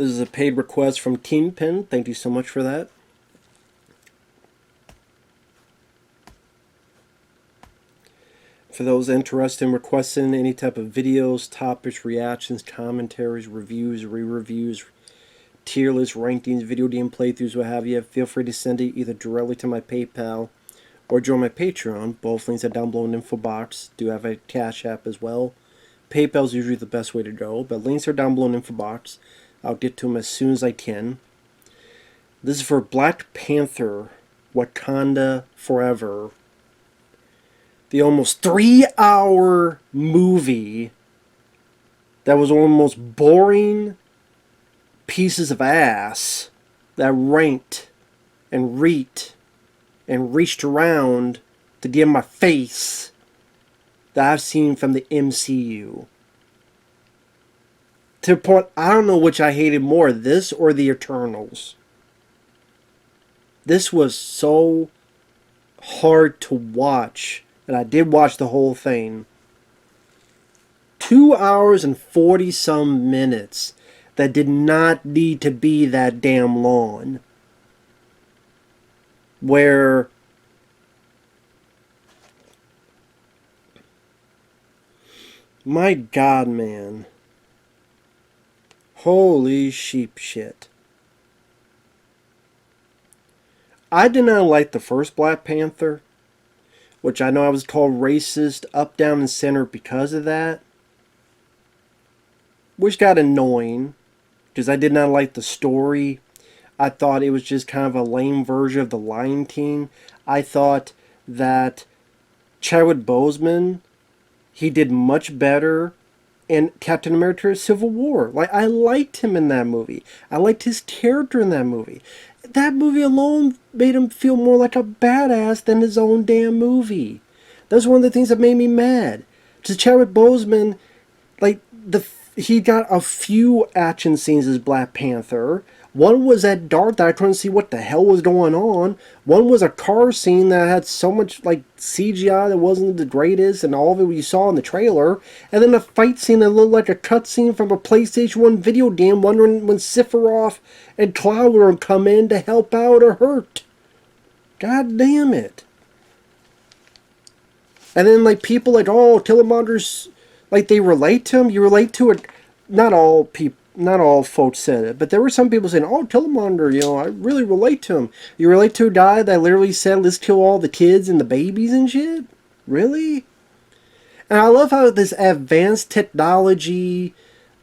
This is a paid request from Kingpin. Thank you so much for that. For those interested in requesting any type of videos, topics, reactions, commentaries, reviews, re-reviews, tier lists, rankings, video game playthroughs, what have you, feel free to send it either directly to my PayPal or join my Patreon. Both links are down below in the info box. Do have a Cash App as well. PayPal is usually the best way to go, but links are down below in the info box. I'll get to them as soon as I can. This is for Black Panther, Wakanda Forever. The almost 3-hour movie that was almost boring pieces of ass that ranked and reached around to get in my face that I've seen from the MCU. To the point, I don't know which I hated more, this or the Eternals. This was so hard to watch, and I did watch the whole thing. 2 hours and 40 some minutes that did not need to be that damn long. Where my God, man. Holy sheep shit. I did not like the first Black Panther, which I know I was called racist up, down, and center because of that. Which got annoying, because I did not like the story. I thought it was just kind of a lame version of the Lion King. I thought that Chadwick Boseman, he did much better in Captain America Civil War. Like, I liked him in that movie. I liked his character in that movie. That movie alone made him feel more like a badass than his own damn movie. That's one of the things that made me mad. Just Chadwick Boseman, like, he got a few action scenes as Black Panther. One was that dark that I couldn't see what the hell was going on. One was a car scene that had so much like CGI that wasn't the greatest, and all of it you saw in the trailer. And then a fight scene that looked like a cutscene from a PlayStation 1 video game, wondering when Sephiroth and Cloud would come in to help out or hurt. God damn it. And then like people like, oh, Killmonger's, like they relate to him. You relate to it. Not all people. Not all folks said it, but there were some people saying, oh, Killmonger, you know, I really relate to him. You relate to a guy that literally said, let's kill all the kids and the babies and shit? Really? And I love how this advanced technology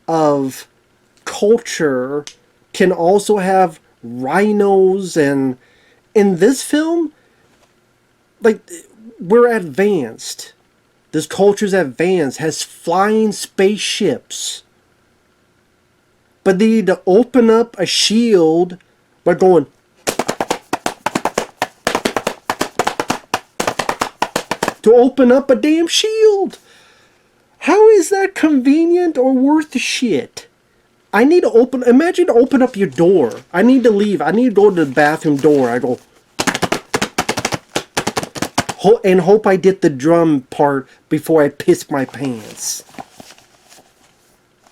of culture can also have rhinos, and in this film, like, we're advanced. This culture's advanced, has flying spaceships. But they need to open up a shield by going to open up a damn shield. How is that convenient or worth the shit? I need to imagine open up your door. I need to leave. I need to go to the bathroom door. I go and hope I did the drum part before I piss my pants.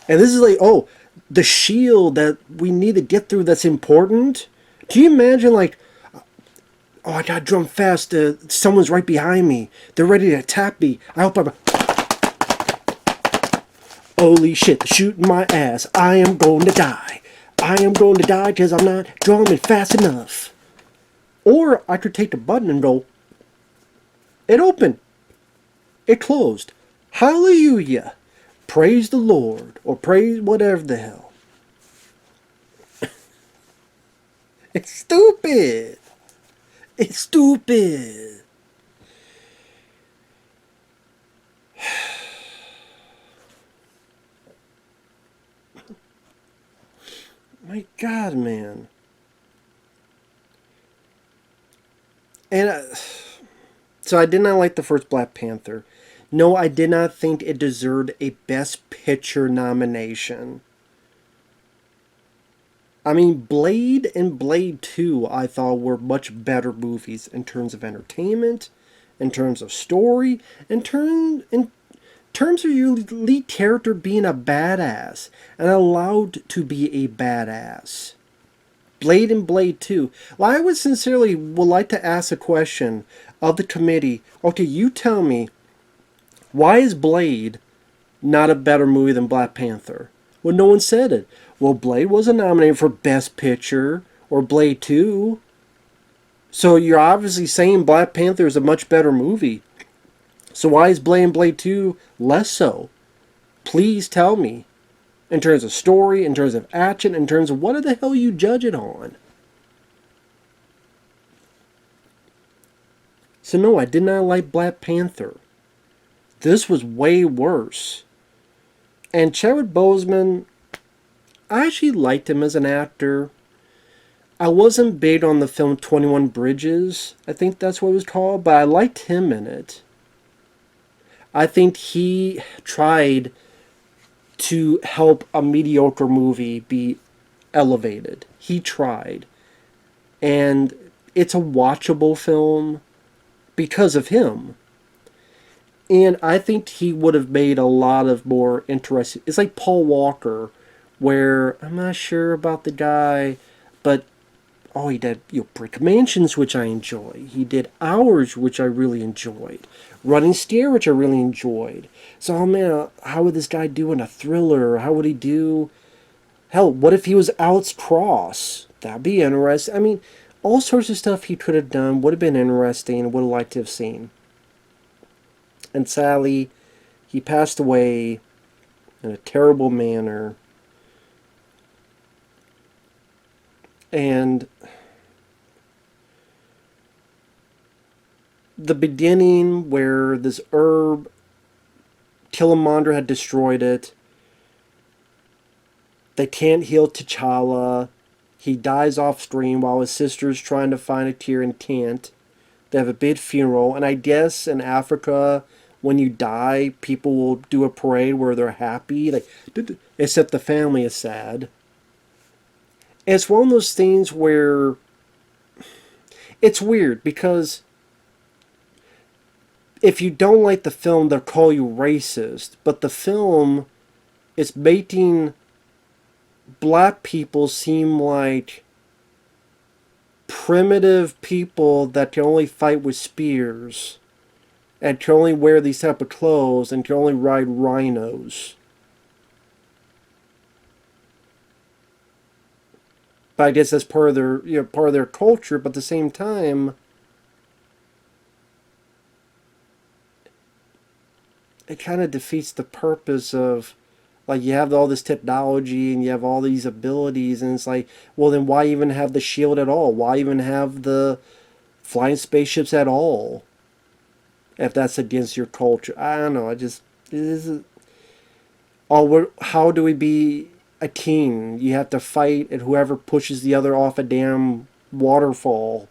And this is like, oh, the shield that we need to get through that's important. Do you imagine, like, oh, I gotta drum fast. Someone's right behind me. They're ready to attack me. I hope I'm... Holy shit, they're shooting my ass. I am going to die. I am going to die because I'm not drumming fast enough. Or I could take the button and go, it opened. It closed. Hallelujah. Praise the Lord, or praise whatever the hell. It's stupid. It's stupid. My God, man. And so I did not like the first Black Panther. No, I did not think it deserved a Best Picture nomination. I mean, Blade and Blade 2, I thought were much better movies in terms of entertainment, in terms of story, in terms of your lead character being a badass and allowed to be a badass. Blade and Blade 2. Well, I would sincerely would like to ask a question of the committee. Okay, you tell me, why is Blade not a better movie than Black Panther? Well, no one said it. Well, Blade wasn't nominated for Best Picture or Blade 2. So you're obviously saying Black Panther is a much better movie. So why is Blade and Blade 2 less so? Please tell me. In terms of story, in terms of action, in terms of what the hell you judge it on. So no, I did not like Black Panther. This was way worse. And Chadwick Boseman, I actually liked him as an actor. I wasn't big on the film 21 Bridges. I think that's what it was called. But I liked him in it. I think he tried to help a mediocre movie be elevated. He tried. And it's a watchable film because of him. And I think he would have made a lot of more interesting... It's like Paul Walker, where I'm not sure about the guy, but he did Brick Mansions, which I enjoy. He did Hours, which I really enjoyed. Running Scared, which I really enjoyed. So, man, how would this guy do in a thriller? How would he do... Hell, what if he was Alex Cross? That'd be interesting. I mean, all sorts of stuff he could have done would have been interesting, would have liked to have seen. And sadly, he passed away in a terrible manner. And the beginning where this herb, Killmonger had destroyed it. They can't heal T'Challa. He dies off screen while his sister's trying to find a cure and can't. They have a big funeral. And I guess in Africa, when you die, people will do a parade where they're happy. Except the family is sad. And it's one of those things where it's weird because if you don't like the film, they'll call you racist. But the film is making black people seem like primitive people that can only fight with spears and can only wear these type of clothes and can only ride rhinos. But I guess that's part of their culture. But at the same time, it kind of defeats the purpose of, like, you have all this technology and you have all these abilities, and it's like, well, then why even have the shield at all? Why even have the flying spaceships at all? If that's against your culture, I don't know. How do we be a king? You have to fight, and whoever pushes the other off a damn waterfall.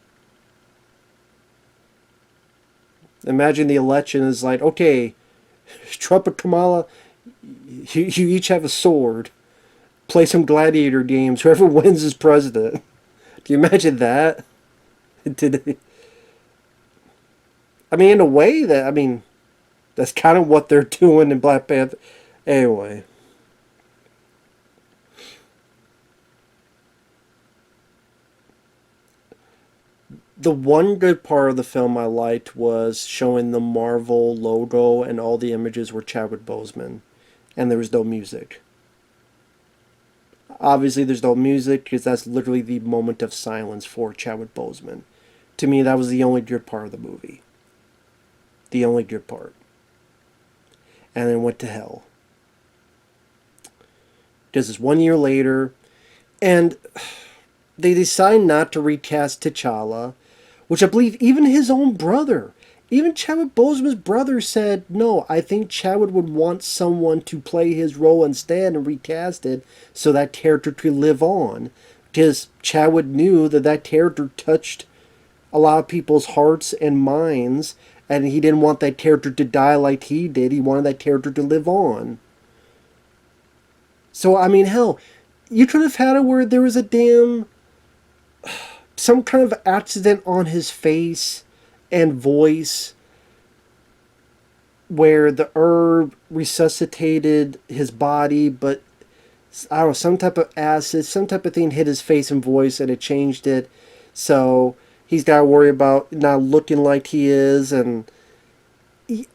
Imagine the election is like, okay, Trump and Kamala, you each have a sword. Play some gladiator games. Whoever wins is president. Do you imagine that? I mean, in a way, that's kind of what they're doing in Black Panther. Anyway. The one good part of the film I liked was showing the Marvel logo and all the images were Chadwick Boseman. And there was no music. Obviously, there's no music because that's literally the moment of silence for Chadwick Boseman. To me, that was the only good part of the movie. The only good part. And then went to hell. Because it's 1 year later, and they decide not to recast T'Challa, which I believe even his own brother, even Chadwick Boseman's brother said, no, I think Chadwick would want someone to play his role instead and recast it so that character could live on. Because Chadwick knew that character touched a lot of people's hearts and minds, and he didn't want that character to die like he did. He wanted that character to live on. So, I mean, hell, you could have had it where there was some kind of accident on his face and voice where the herb resuscitated his body, but I don't know, some type of acid, some type of thing hit his face and voice, and it changed it. So he's got to worry about not looking like he is, and you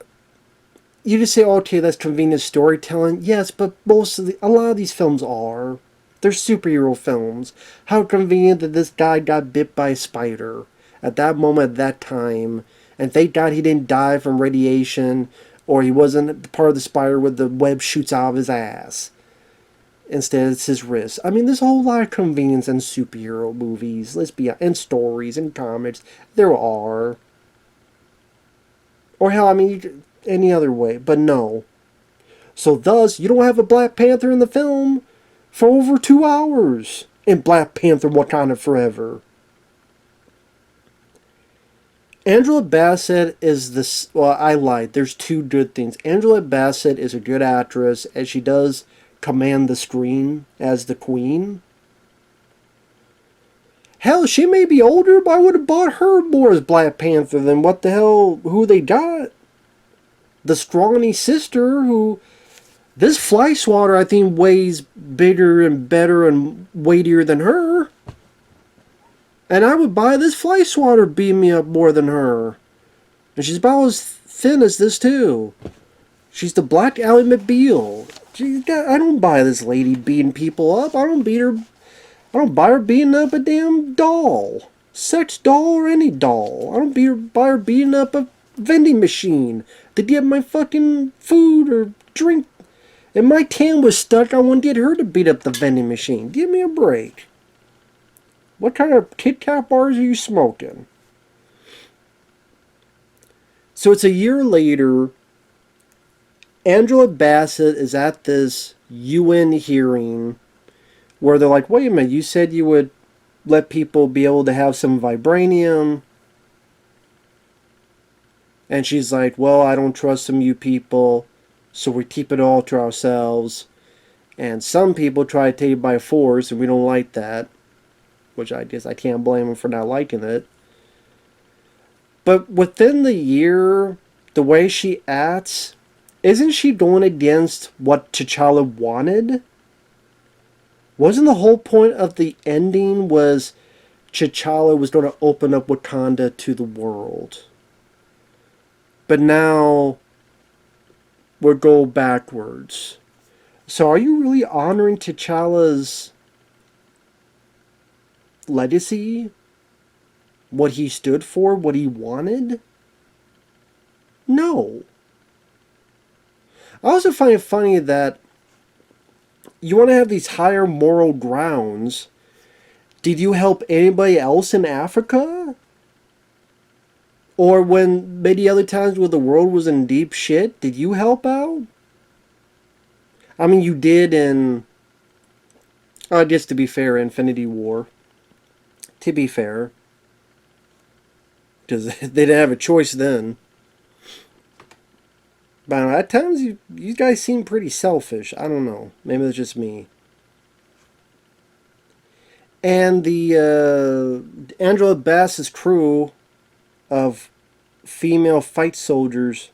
just say, okay, that's convenient storytelling. Yes, but a lot of these films are. They're superhero films. How convenient that this guy got bit by a spider at that moment, at that time, and thank God he didn't die from radiation, or he wasn't part of the spider where the web shoots out of his ass. Instead, it's his wrist. I mean, there's a whole lot of convenience in superhero movies. Let's be honest, and stories and comics. There are. Or hell, I mean, any other way. But no. So thus, you don't have a Black Panther in the film for over 2 hours in Black Panther Wakanda Forever. Angela Bassett is this. Well, I lied. There's two good things. Angela Bassett is a good actress, and she does command the screen as the queen. Hell, she may be older, but I would have bought her more as Black Panther than what the hell, who they got. The scrawny sister, who this fly swatter I think weighs bigger and better and weightier than her. And I would buy this fly swatter beat me up more than her. And she's about as thin as this too. She's the Black Ally McBeal. I don't buy this lady beating people up. I don't buy her beating up a damn doll. Sex doll or any doll. I don't buy her beating up a vending machine to get my fucking food or drink. If my can was stuck, I wouldn't get her to beat up the vending machine. Give me a break. What kind of Kit Kat bars are you smoking? So it's a year later. Angela Bassett is at this UN hearing where they're like, wait a minute, you said you would let people be able to have some vibranium. And she's like, well, I don't trust some of you people, so we keep it all to ourselves. And some people try to take it by force, and we don't like that. Which I guess I can't blame them for not liking it. But within the year, the way she acts, isn't she going against what T'Challa wanted? Wasn't the whole point of the ending was T'Challa was going to open up Wakanda to the world? But now we're going backwards. So are you really honoring T'Challa's legacy? What he stood for? What he wanted? No. I also find it funny that you want to have these higher moral grounds. Did you help anybody else in Africa? Or when many other times when the world was in deep shit, did you help out? I mean, you did in, I guess to be fair, Infinity War. To be fair. Because they didn't have a choice then. But at times, you guys seem pretty selfish. I don't know. Maybe it's just me. And the Angela Bassett's crew of female fight soldiers,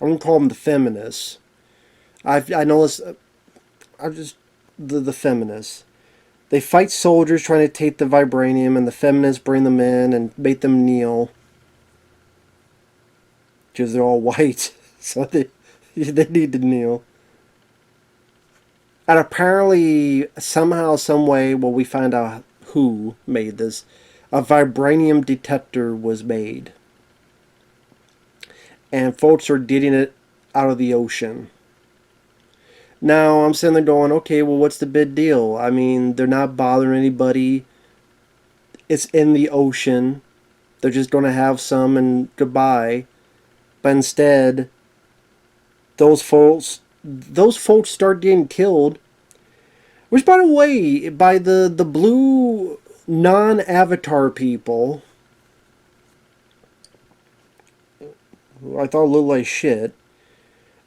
I'm going to call them the feminists. I know this, I'm just the feminists. They fight soldiers trying to take the vibranium, and the feminists bring them in and make them kneel. Because they're all white. So they need to kneel. And apparently, somehow, some way, well, we find out who made this, a vibranium detector was made. And folks are getting it out of the ocean. Now, I'm sitting there going, okay, well, what's the big deal? I mean, they're not bothering anybody. It's in the ocean. They're just going to have some and goodbye. But instead, those folks start getting killed. Which, by the way, by the blue non-Avatar people, who I thought looked like shit,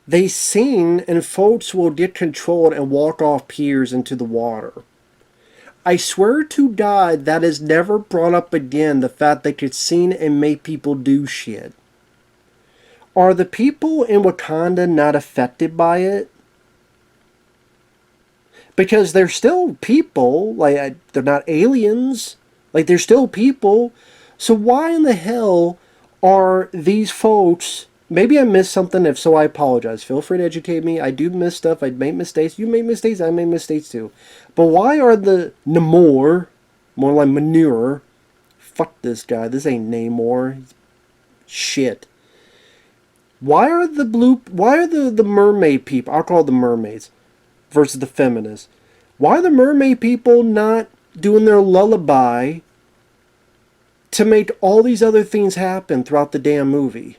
they sing and folks will get controlled and walk off piers into the water. I swear to God that is never brought up again, the fact they could sing and make people do shit. Are the people in Wakanda not affected by it? Because they're still people. Like, they're not aliens. Like, they're still people. So why in the hell are these folks? Maybe I missed something. If so, I apologize. Feel free to educate me. I do miss stuff. I make mistakes. You make mistakes. I make mistakes too. But why are the Namor, more like manure? Fuck this guy. This ain't Namor. Shit. Why are the blue? Why are the mermaid people? I'll call them mermaids versus the feminists. Why are the mermaid people not doing their lullaby to make all these other things happen throughout the damn movie?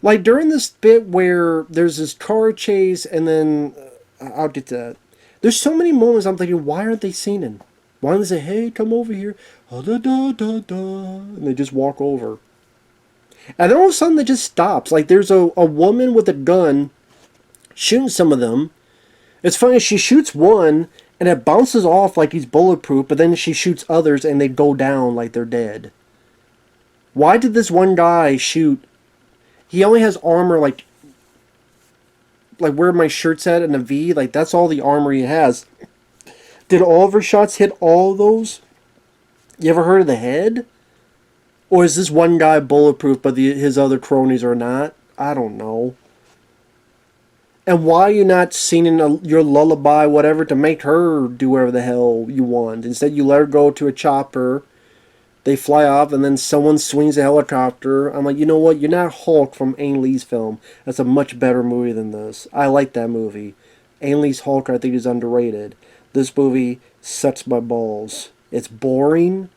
Like during this bit where there's this car chase, and then I'll get to that. There's so many moments I'm thinking, why aren't they singing? Why don't they say, "Hey, come over here," da, da, da, da, and they just walk over? And then all of a sudden, it just stops. Like there's a woman with a gun shooting some of them. It's funny, she shoots one and it bounces off like he's bulletproof, but then she shoots others and they go down like they're dead. Why did this one guy shoot? He only has armor like where my shirt's at in a V, like that's all the armor he has. Did all of her shots hit all of those? You ever heard of the head? Or is this one guy bulletproof but his other cronies are not? I don't know. And why are you not singing your lullaby, whatever, to make her do whatever the hell you want? Instead, you let her go to a chopper, they fly off, and then someone swings a helicopter. I'm like, you know what? You're not Hulk from Ang Lee's film. That's a much better movie than this. I like that movie. Ang Lee's Hulk, I think, is underrated. This movie sucks my balls. It's boring.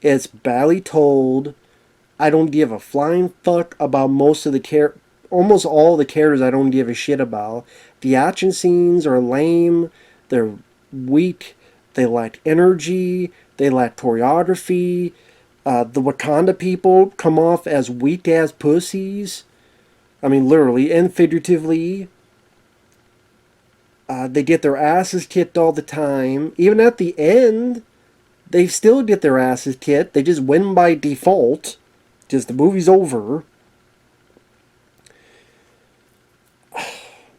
It's badly told. I don't give a flying fuck about most of the almost all the characters I don't give a shit about. The action scenes are lame. They're weak. They lack energy. They lack choreography. The Wakanda people come off as weak ass pussies. I mean, literally and figuratively. They get their asses kicked all the time. Even at the end, they still get their asses kicked. They just win by default. Just the movie's over.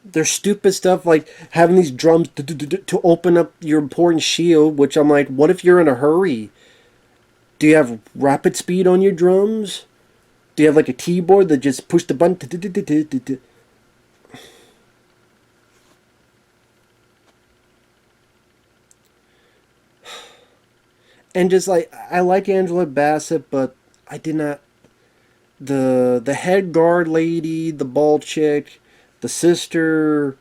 There's stupid stuff like having these drums to open up your important shield, which I'm like, what if you're in a hurry? Do you have rapid speed on your drums? Do you have like a keyboard that just push the button? And just like, I like Angela Bassett, but I did not. The head guard lady, the bald chick, the sister,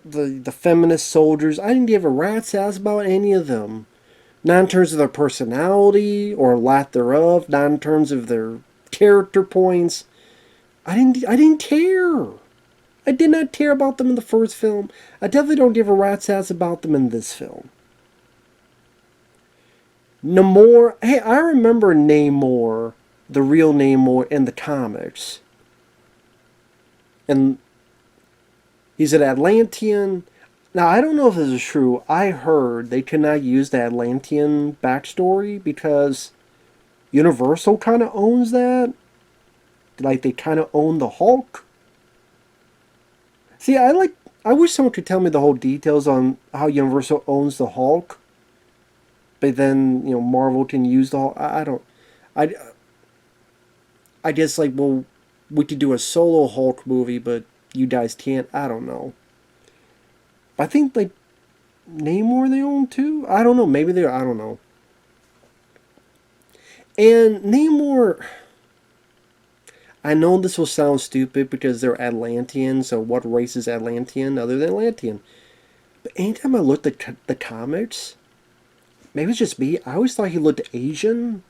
the feminist soldiers. I didn't give a rat's ass about any of them. Not in terms of their personality or lack thereof. Not in terms of their character points. I didn't care. I did not care about them in the first film. I definitely don't give a rat's ass about them in this film. Namor. Hey, I remember Namor, the real Namor in the comics. And he's an Atlantean. Now, I don't know if this is true. I heard they could not use the Atlantean backstory because Universal kind of owns that. Like, they kind of own the Hulk. See, I wish someone could tell me the whole details on how Universal owns the Hulk. But then, Marvel can use the Hulk. I don't. I guess, like, well, we could do a solo Hulk movie, but you guys can't. I don't know. I think, like, Namor they own too? I don't know. Maybe they're. I don't know. And Namor. I know this will sound stupid because they're Atlantean, so what race is Atlantean other than Atlantean? But anytime I looked at the comics, maybe it's just me, I always thought he looked Asian.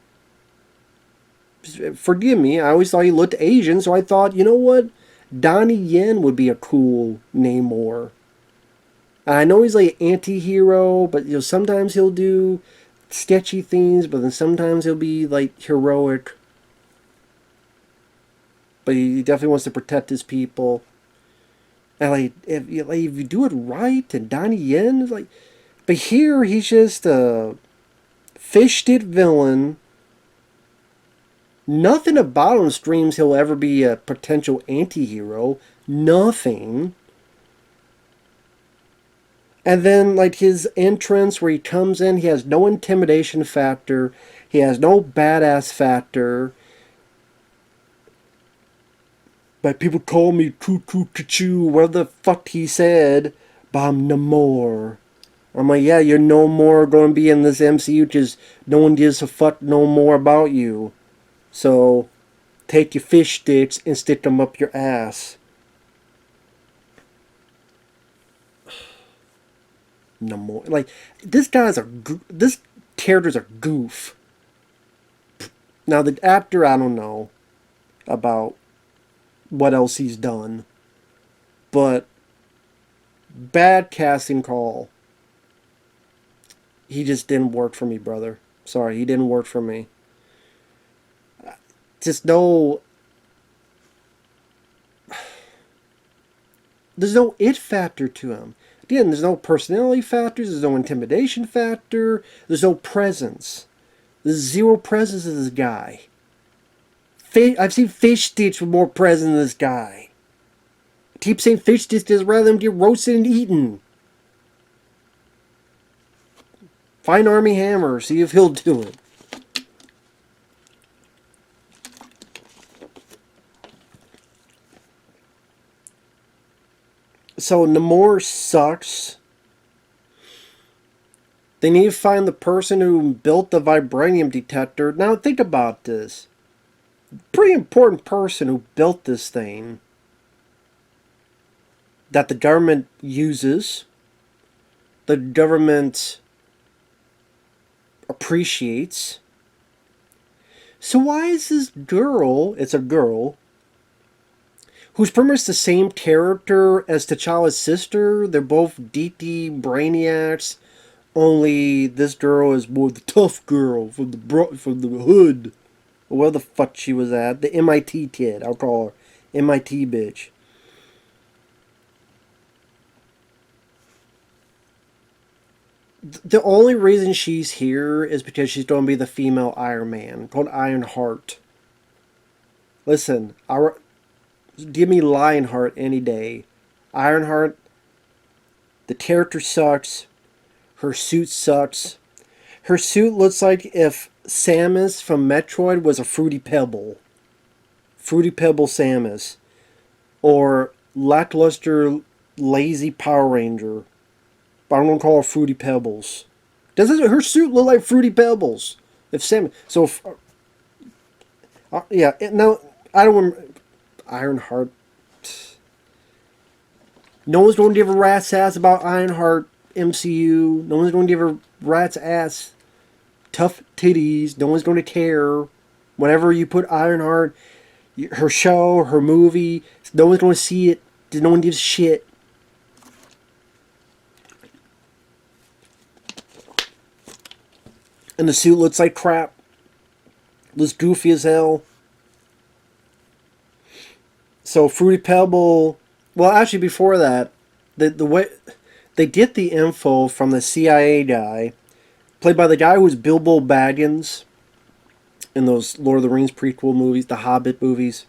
Forgive me, I always thought he looked Asian, so I thought, you know what? Donnie Yen would be a cool Namor. I know he's like an anti-hero, but sometimes he'll do sketchy things, but then sometimes he'll be like heroic. But he definitely wants to protect his people. And like if you do it right, and Donnie Yen is like, but here he's just a fish stick villain. Nothing about him screams he'll ever be a potential anti-hero. Nothing. And then, like, his entrance where he comes in, he has no intimidation factor. He has no badass factor. But people call me choo-choo-choo, what the fuck he said. But I'm Namor. I'm like, yeah, you're no more going to be in this MCU because no one gives a fuck no more about you. So, take your fish sticks and stick them up your ass. Namor. Like, this character's a goof. Now, the actor, I don't know about what else he's done. But, bad casting call. He just didn't work for me, brother. Sorry, he didn't work for me. Just no... There's no it factor to him. Again, there's no personality factors, there's no intimidation factor, there's no presence. There's zero presence of this guy. I've seen fish sticks with more presence than this guy. I keep saying fish sticks rather than get roasted and eaten. Find Army Hammer, see if he'll do it. So Namor sucks. They need to find the person who built the vibranium detector. Now think about this. Pretty important person who built this thing that the government uses. The government appreciates. So why is this girl, it's a girl, who's pretty much the same character as T'Challa's sister? They're both DT brainiacs, only this girl is more the tough girl from the hood. Or where the fuck she was at. The MIT kid, I'll call her. MIT bitch. The only reason she's here is because she's going to be the female Iron Man, called Ironheart. Listen, give me Lionheart any day. Ironheart, the character sucks. Her suit sucks. Her suit looks like if Samus from Metroid was a Fruity Pebble. Fruity Pebble Samus. Or lackluster, lazy Power Ranger. But I'm going to call her Fruity Pebbles. Doesn't her suit look like Fruity Pebbles? If Samus... So, yeah, no, I don't want... Ironheart. No one's going to give a rat's ass about Ironheart MCU. No one's going to give a rat's ass tough titties. No one's going to care. Whenever you put Ironheart, her show, her movie, no one's going to see it. No one gives a shit. And the suit looks like crap. Looks goofy as hell. So Fruity Pebble... Well, actually, before that, the way they get the info from the CIA guy, played by the guy who was Bilbo Baggins in those Lord of the Rings prequel movies, the Hobbit movies.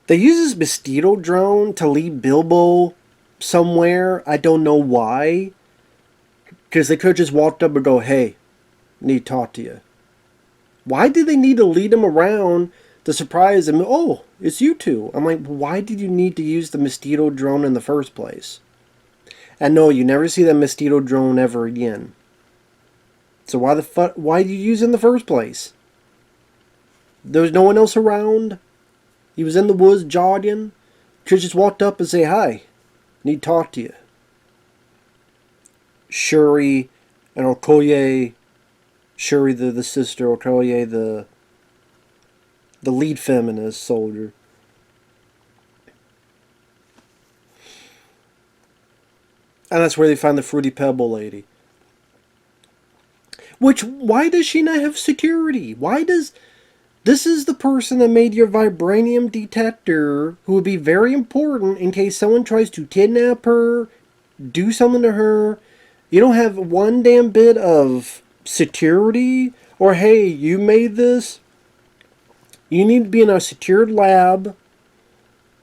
They use this mosquito drone to lead Bilbo somewhere. I don't know why. Because they could have just walked up and go, hey, I need to talk to you. Why did they need to lead him around to surprise him? Oh, it's you two. I'm like, why did you need to use the mosquito drone in the first place? And no, you never see that mosquito drone ever again. So why did you use it in the first place? There was no one else around. He was in the woods jogging. Could just walked up and say, hi, need to talk to you. Shuri and Okoye, Shuri the sister, Okoye the lead feminist soldier. And that's where they find the Fruity Pebble lady. Why does she not have security? This is the person that made your vibranium detector, who would be very important in case someone tries to kidnap her, do something to her. You don't have one damn bit of security, or hey, you made this. You need to be in a secured lab.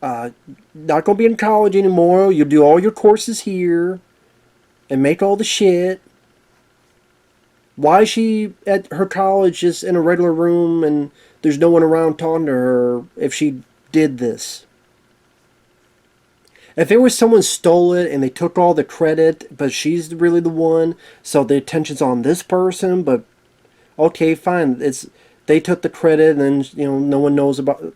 Not gonna be in college anymore. You'll do all your courses here and make all the shit. Why is she at her college just in a regular room and there's no one around talking to her if she did this? If it was someone stole it and they took all the credit, but she's really the one, so the attention's on this person, but okay, fine. It's they took the credit and then no one knows about.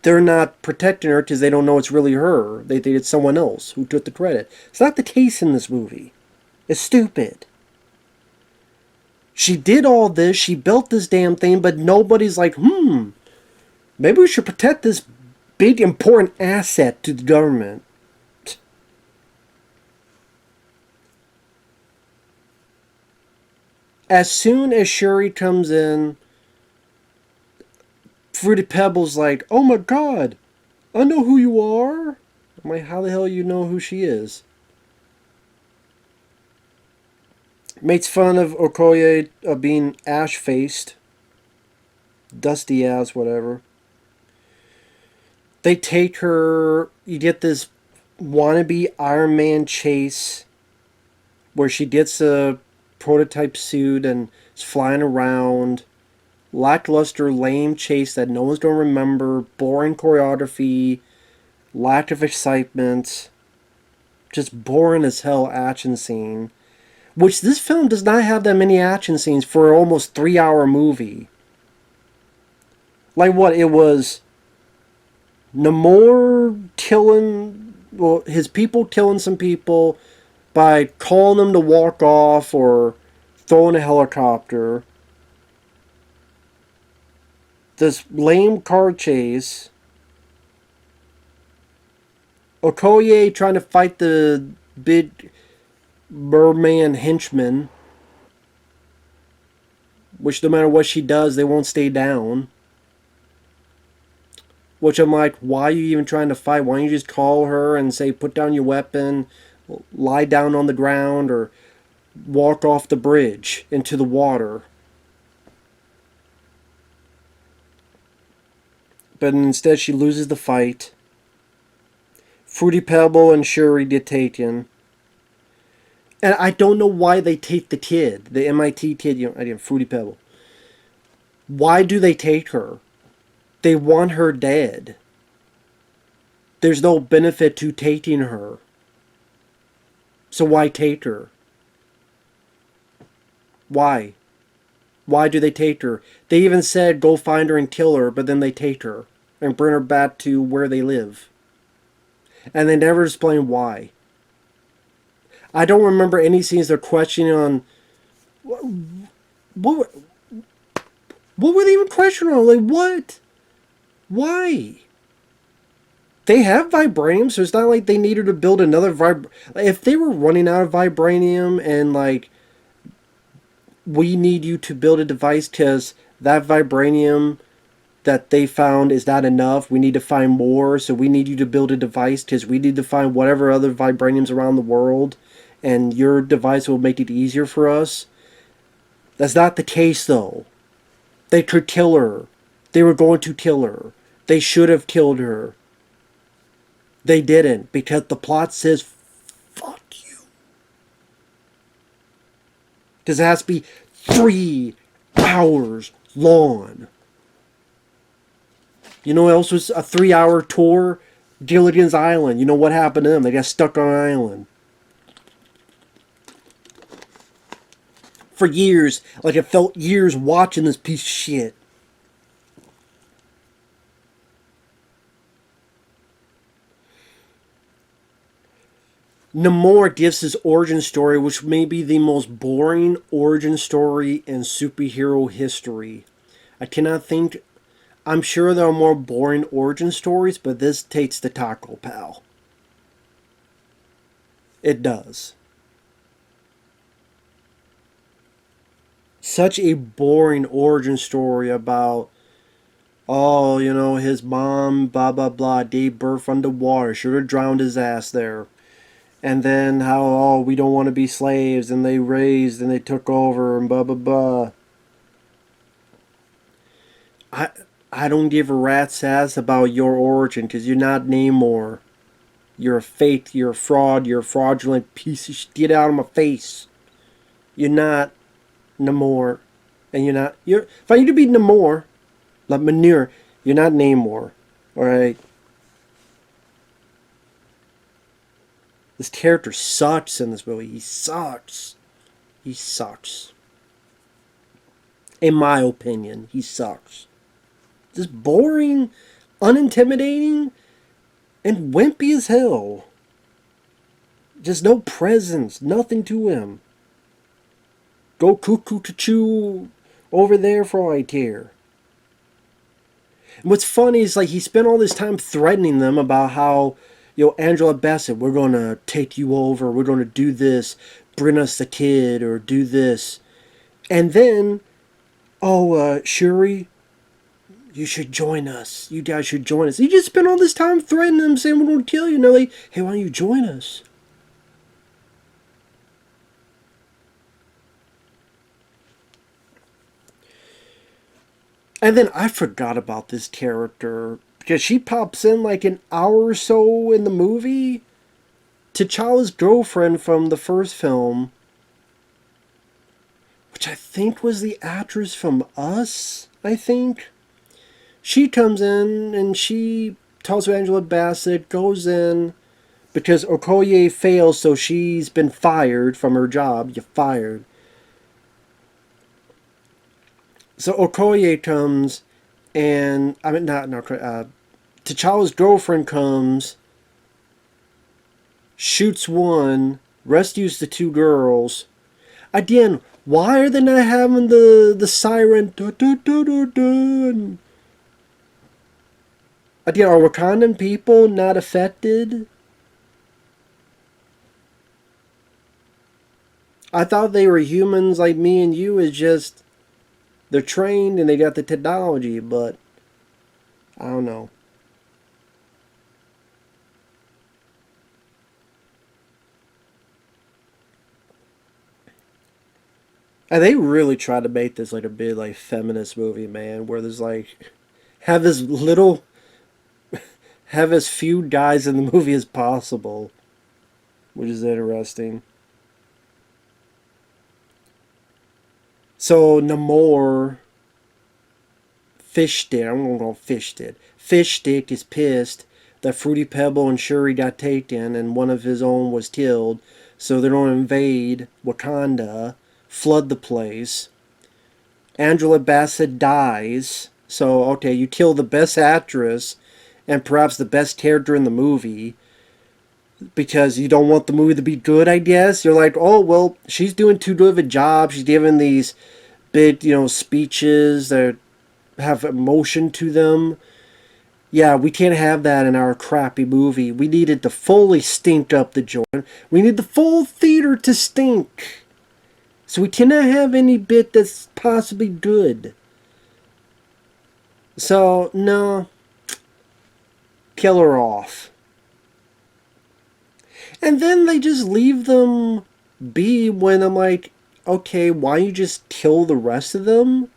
They're not protecting her because they don't know it's really her. They think it's someone else who took the credit. It's not the case in this movie. It's stupid. She did all this. She built this damn thing, but nobody's like, maybe we should protect this big important asset to the government. As soon as Shuri comes in, Fruity Pebble's like, oh my god, I know who you are. I'm like, how the hell you know who she is? Makes fun of Okoye of being ash-faced. Dusty ass, whatever. They take her, you get this wannabe Iron Man chase where she gets a prototype suit and is flying around. Lackluster, lame chase that no one's going to remember. Boring choreography. Lack of excitement. Just boring as hell action scene. Which this film does not have that many action scenes for an almost 3-hour movie. Like what? It was Namor killing, well, his people killing some people by calling them to walk off or throwing a helicopter. This lame car chase. Okoye trying to fight the big merman henchman. Which no matter what she does, they won't stay down. Which I'm like, why are you even trying to fight? Why don't you just call her and say, put down your weapon, lie down on the ground, or walk off the bridge into the water? But instead she loses the fight. Fruity Pebble and Shuri get taken. And I don't know why they take the kid, the MIT kid, again, Fruity Pebble. Why do they take her? They want her dead. There's no benefit to taking her. So why take her? Why? Why do they take her? They even said go find her and kill her, but then they take her and bring her back to where they live. And they never explain why. I don't remember any scenes they're questioning on what were they even questioning on? Like what? Why? They have vibranium, so it's not like they needed to build another if they were running out of vibranium and like we need you to build a device because that vibranium that they found is not enough. We need to find more, so we need you to build a device because we need to find whatever other vibraniums around the world, and your device will make it easier for us. That's not the case, though. They could kill her. They were going to kill her. They should have killed her. They didn't, because the plot says, fuck you. Because it has to be 3 hours long. You know what else was a 3-hour tour? Gilligan's Island. You know what happened to them? They got stuck on an island. For years. Like it felt years watching this piece of shit. Namor gives his origin story, which may be the most boring origin story in superhero history. I cannot think. I'm sure there are more boring origin stories, but this takes the taco, pal. It does. Such a boring origin story about, oh, his mom, blah, blah, blah, gave birth underwater. Should have drowned his ass there. And then how, oh, we don't want to be slaves, and they raised and they took over and blah blah blah. I I don't give a rat's ass about your origin because you're not Namor. You're a fake. You're a fraud. You're a fraudulent piece of shit. Get out of my face. You're not Namor, and you're not. You're. If I need to be Namor, like manure, you're not Namor. All right. This character sucks in this movie. He sucks. He sucks. In my opinion, he sucks. Just boring, unintimidating, and wimpy as hell. Just no presence, nothing to him. Go cuckoo choo over there for all I care. And what's funny is like he spent all this time threatening them about how, Angela Bassett, we're gonna take you over, we're gonna do this, bring us the kid, or do this. And then, oh, Shuri, you should join us. You guys should join us. He just spent all this time threatening them, saying we're gonna kill you. And they're like, hey, why don't you join us? And then I forgot about this character because she pops in like an hour or so in the movie. T'Challa's girlfriend from the first film, which I think was the actress from Us, I think. She comes in and she tells Angela Bassett, goes in because Okoye fails, so she's been fired from her job. You're fired. So Okoye comes, and I mean not T'Challa's girlfriend comes, shoots one, rescues the two girls. Again, why are they not having the siren? Dun, dun, dun, dun, dun. Again, are Wakandan people not affected? I thought they were humans like me and you. It's just they're trained and they got the technology, but I don't know. And they really try to make this like a big like feminist movie, man, where there's like have as little have as few guys in the movie as possible, which is interesting. So Namor Fish Stick, I'm gonna go Fish Stick. Fish Stick is pissed that Fruity Pebble and Shuri got taken and one of his own was killed, so they're gonna invade Wakanda, flood the place. Angela Bassett dies. So, okay, you kill the best actress and perhaps the best character in the movie because you don't want the movie to be good, I guess. You're like, oh, well, she's doing too good of a job. She's giving these big, speeches that have emotion to them. Yeah, we can't have that in our crappy movie. We needed to fully stink up the joint. We need the full theater to stink. So we cannot have any bit that's possibly good. So, no. Kill her off. And then they just leave them be when I'm like, okay, why you just kill the rest of them?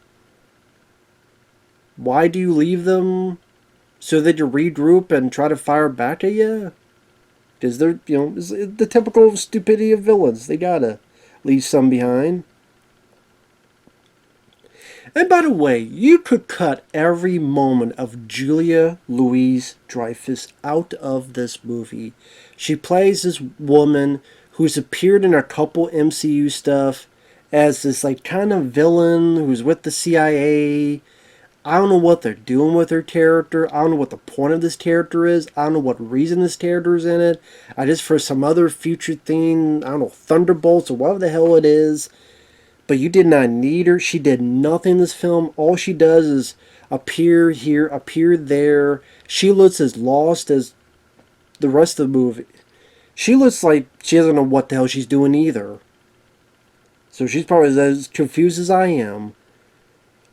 Why do you leave them so that you regroup and try to fire back at you? Because they're, it's the typical stupidity of villains. They gotta leave some behind. And by the way, you could cut every moment of Julia Louis-Dreyfus out of this movie. She plays this woman who's appeared in a couple MCU stuff as this like kind of villain who's with the CIA. I don't know what they're doing with her character. I don't know what the point of this character is. I don't know what reason this character is in it. I just for some other future thing, I don't know, Thunderbolts or whatever the hell it is. But you did not need her. She did nothing in this film. All she does is appear here, appear there. She looks as lost as the rest of the movie. She looks like she doesn't know what the hell she's doing either. So she's probably as confused as I am.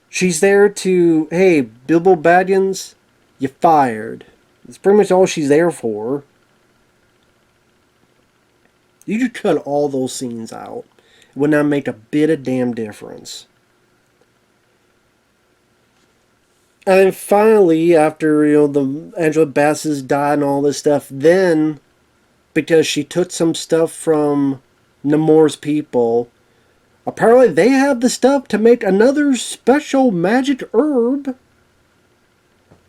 She's there to, hey, Bilbo Baggins, you're fired. That's pretty much all she's there for. You could cut all those scenes out. It would not make a bit of damn difference. And then finally, after the Angela Bassett's died and all this stuff, then because she took some stuff from Namor's people, apparently they have the stuff to make another special magic herb.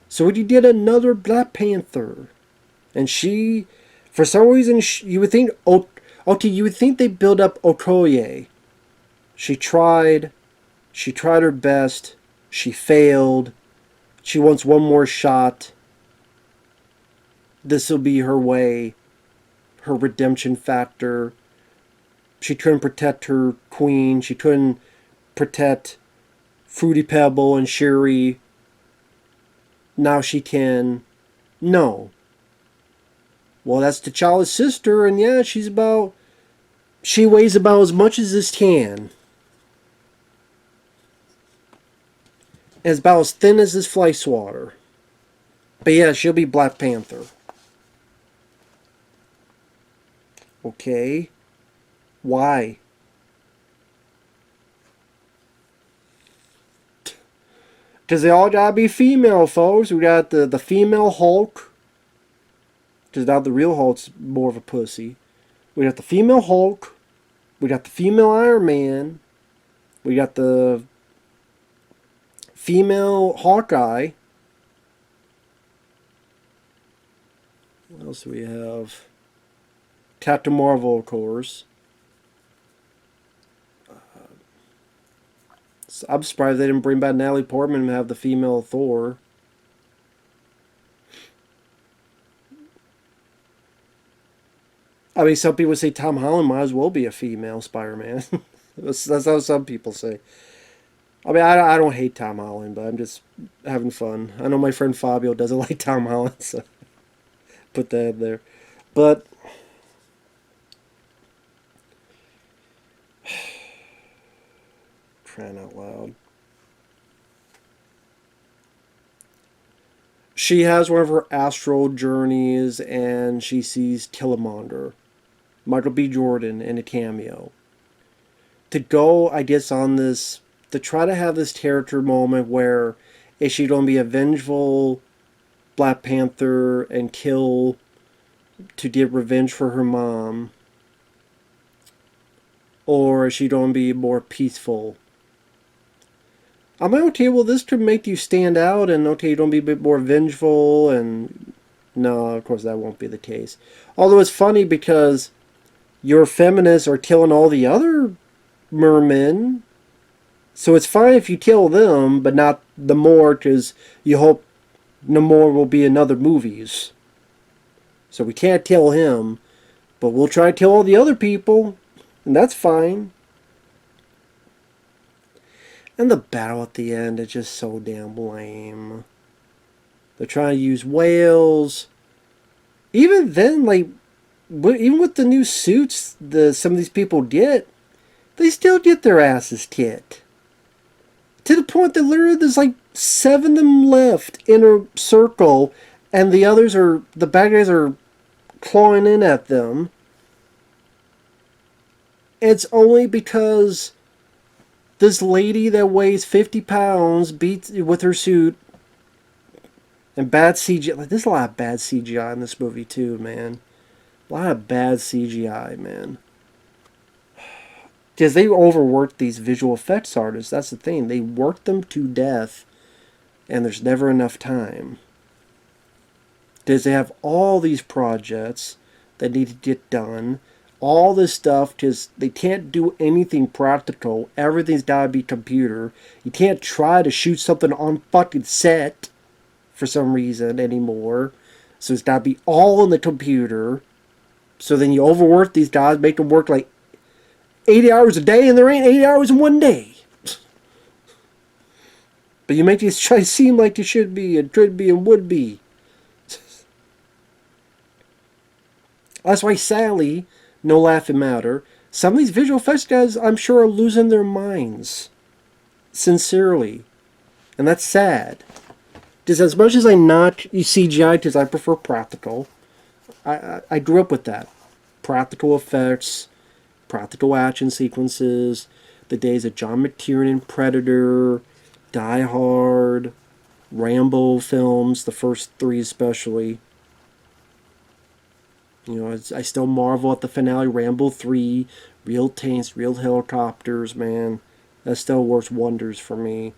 So we did another Black Panther, and she, for some reason, you would think, okay, you would think they build up Okoye. She tried her best, she failed. She wants one more shot. This will be her way, her redemption factor. She couldn't protect her queen. She couldn't protect Fruity Pebble and Shuri. Now she can. No. Well, that's T'Challa's sister, and yeah, she weighs about as much as this can. And it's about as thin as this fly swatter. But yeah, she'll be Black Panther. Okay. Why? Because they all gotta be female, folks. We got the female Hulk. Because now the real Hulk's more of a pussy. We got the female Hulk. We got the female Iron Man. We got the female Hawkeye. What else do we have? Captain Marvel, of course. I'm surprised they didn't bring back Natalie Portman and have the female Thor. I mean, some people say Tom Holland might as well be a female Spider-Man. That's how some people say. I mean, I don't hate Tom Holland, but I'm just having fun. I know my friend Fabio doesn't like Tom Holland, so put that in there. But crying out loud. She has one of her astral journeys, and she sees Killmonger, Michael B. Jordan, in a cameo. To go, I guess, on this, to try to have this character moment where is she going to be a vengeful Black Panther and kill to get revenge for her mom, or is she going to be more peaceful? I'm like, okay, well, this could make you stand out, and okay, you don't be a bit more vengeful, and no, of course that won't be the case. Although it's funny because your feminists are killing all the other mermen, so it's fine if you kill them, but not Namor, because you hope Namor will be in other movies. So we can't kill him, but we'll try to kill all the other people, and that's fine. And the battle at the end is just so damn lame. They're trying to use whales. Even then, like, even with the new suits some of these people get, they still get their asses kicked. To the point that literally there's like 7 of them left in a circle, and the bad guys are clawing in at them. It's only because this lady that weighs 50 pounds beats with her suit, and bad CGI. Like, there's a lot of bad CGI in this movie too, man. A lot of bad CGI, man. Because they overwork these visual effects artists. That's the thing. They work them to death, and there's never enough time. Because they have all these projects that need to get done. All this stuff, because they can't do anything practical. Everything's got to be computer. You can't try to shoot something on fucking set for some reason anymore. So it's got to be all in the computer. So then you overwork these guys, make them work like 80 hours a day, and there ain't 80 hours in one day. But you make these try seem like you should be, and could be, and would be. That's why Sally, no laughing matter, some of these visual effects guys, I'm sure, are losing their minds. Sincerely. And that's sad. Because as much as I not CGI, because I prefer practical, I grew up with that. practical effects, practical action sequences, the days of John McTiernan, Predator, Die Hard, Rambo films, the first three especially. You know, I still marvel at the finale, Rambo 3, real tanks, real helicopters, man. That still works wonders for me.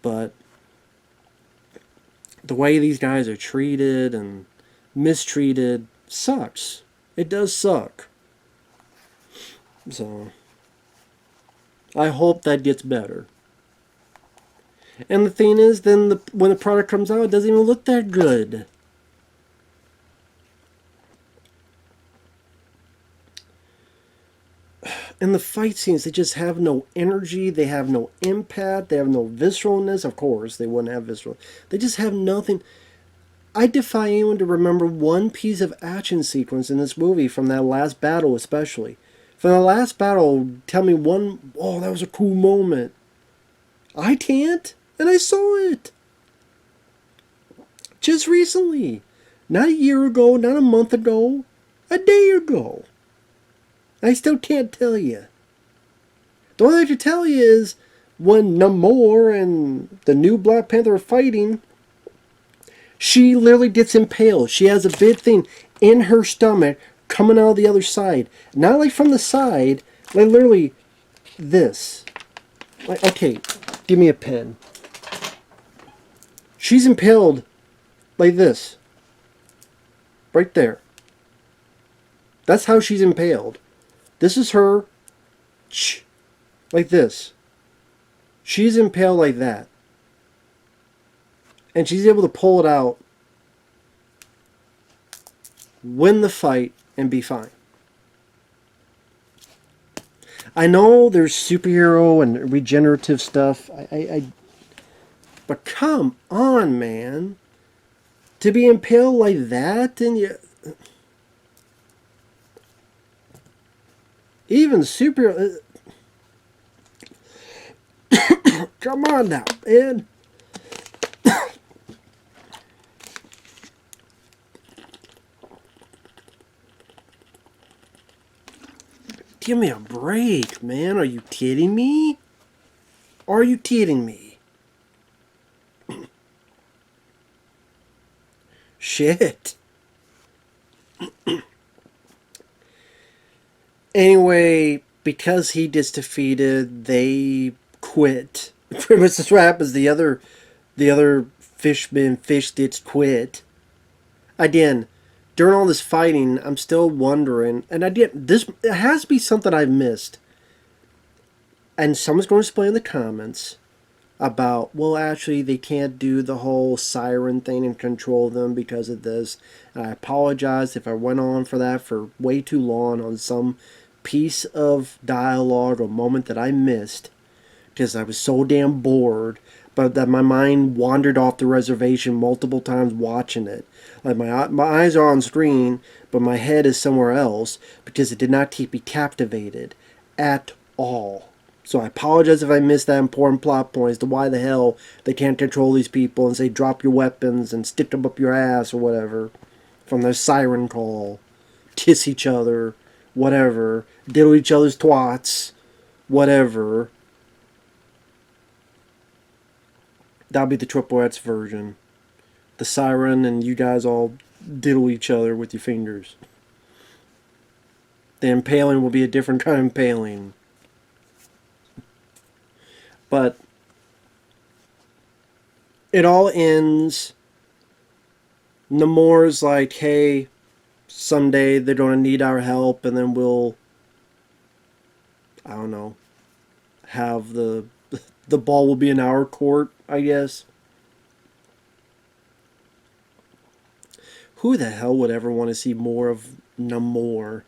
But the way these guys are treated and mistreated sucks. It does suck. So, I hope that gets better. And the thing is, then when the product comes out, it doesn't even look that good. And the fight scenes, they just have no energy, they have no impact, they have no visceralness. Of course, they wouldn't have visceral. They just have nothing. I defy anyone to remember one piece of action sequence in this movie from that last battle, especially. From the last battle, tell me one, oh, that was a cool moment. I can't, and I saw it. Just recently. Not a year ago, not a month ago, a day ago. I still can't tell you. The only thing I can tell you is when Namor and the new Black Panther are fighting, she literally gets impaled. She has a big thing in her stomach coming out of the other side. Not like from the side, like literally this. Like, okay, give me a pen. She's impaled like this. Right there. That's how she's impaled. This is her. Like this. She's impaled like that. And she's able to pull it out, win the fight, and be fine. I know there's superhero and regenerative stuff. But come on, man. To be impaled like that, and you... Even super... Come on now, man. Give me a break, man. Are you kidding me? Are you kidding me? Shit. Anyway, because he gets defeated, they quit. Pretty much that's what happens. The other fish sticks quit. Again, during all this fighting, I'm still wondering, and it has to be something I've missed. And someone's going to explain in the comments about, well, actually, they can't do the whole siren thing and control them because of this. And I apologize if I went on for that for way too long on some piece of dialogue or moment that I missed because I was so damn bored, but that my mind wandered off the reservation multiple times watching it. Like my eyes are on screen, but my head is somewhere else because it did not keep me captivated at all. So I apologize if I missed that important plot point as to why the hell they can't control these people and say drop your weapons and stick them up your ass or whatever from their siren call. Kiss each other, whatever. Diddle each other's twats, whatever. That'll be the Triple X version. The siren and you guys all diddle each other with your fingers. The impaling will be a different kind of impaling. But it all ends. Namor's like, hey, someday they're going to need our help, and then we'll, I don't know, have the ball will be in our court, I guess. Who the hell would ever want to see more of Namor?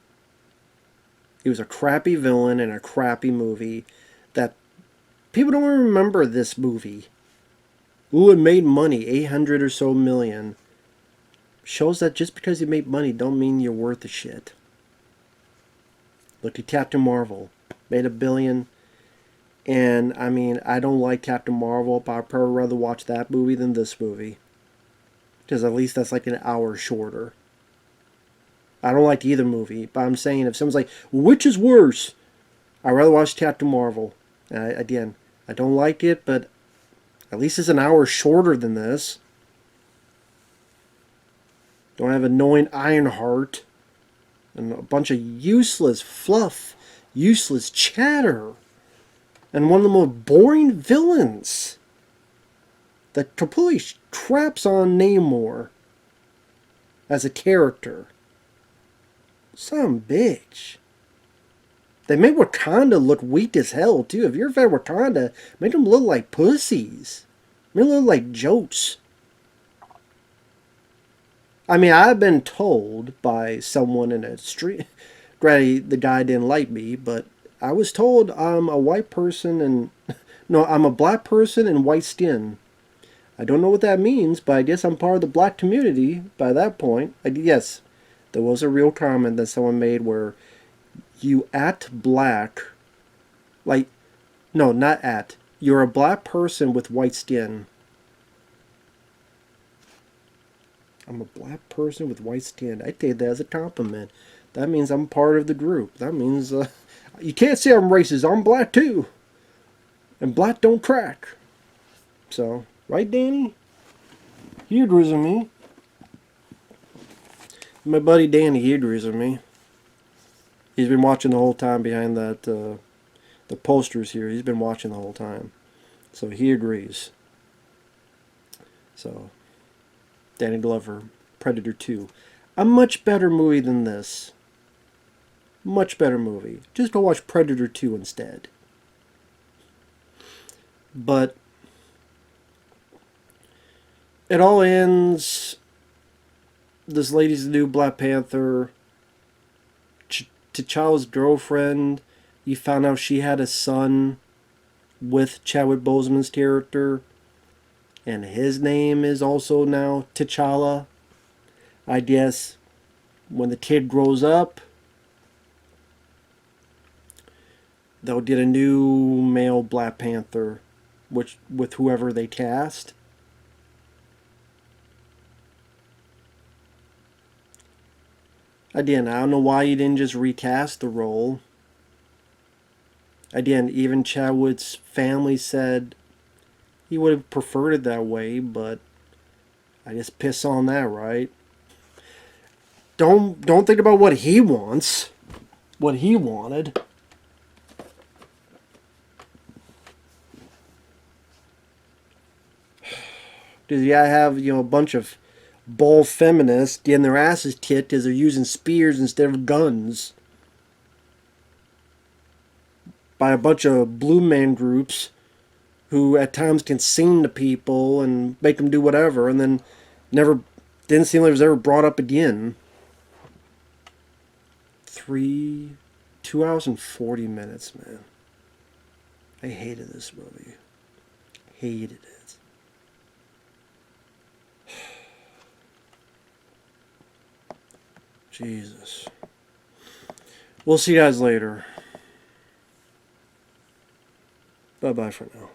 He was a crappy villain in a crappy movie that people don't even remember this movie. Ooh, it made money, 800 or so million. Shows that just because you make money don't mean you're worth a shit. Look at Captain Marvel. Made $1 billion. And, I mean, I don't like Captain Marvel, but I'd probably rather watch that movie than this movie. Because at least that's like an hour shorter. I don't like either movie, but I'm saying if someone's like, which is worse? I'd rather watch Captain Marvel. Again, I don't like it, but at least it's an hour shorter than this. Don't have annoying Ironheart and a bunch of useless fluff, useless chatter, and one of the most boring villains that completely craps on Namor as a character. Some bitch. They made Wakanda look weak as hell, too. If you're a fan of Wakanda, made them look like pussies. Made them look like jokes. I mean, I've been told by someone in a street... Granted, the guy didn't like me, but I was told I'm a white person and... No, I'm a black person and white skin. I don't know what that means, but I guess I'm part of the black community by that point. Yes, there was a real comment that someone made where you act black, like, no, not at. You're a black person with white skin. I'm a black person with white skin. I take that as a compliment. That means I'm part of the group. That means you can't say I'm racist. I'm black too. And black don't crack. So, right, Danny? He agrees with me. My buddy Danny, he agrees with me. He's been watching the whole time behind that, the posters here. He's been watching the whole time. So he agrees. So, Danny Glover, Predator 2. A much better movie than this. Much better movie. Just go watch Predator 2 instead. But it all ends. This lady's the new Black Panther. T'Challa's girlfriend. You found out she had a son with Chadwick Boseman's character. And his name is also now T'Challa. I guess when the kid grows up, they'll get a new male Black Panther, with whoever they cast. Again, I don't know why you didn't just recast the role. Again, even Chadwick's family said he would have preferred it that way, but I just piss on that, right? Don't think about what he wants, what he wanted. Because you gotta have, a bunch of bald feminists getting their asses kicked as they're using spears instead of guns by a bunch of blue man groups who at times can sing to people and make them do whatever, and then didn't seem like it was ever brought up again. 2 hours and 40 minutes, man. I hated this movie. Hated it. Jesus. We'll see you guys later. Bye-bye for now.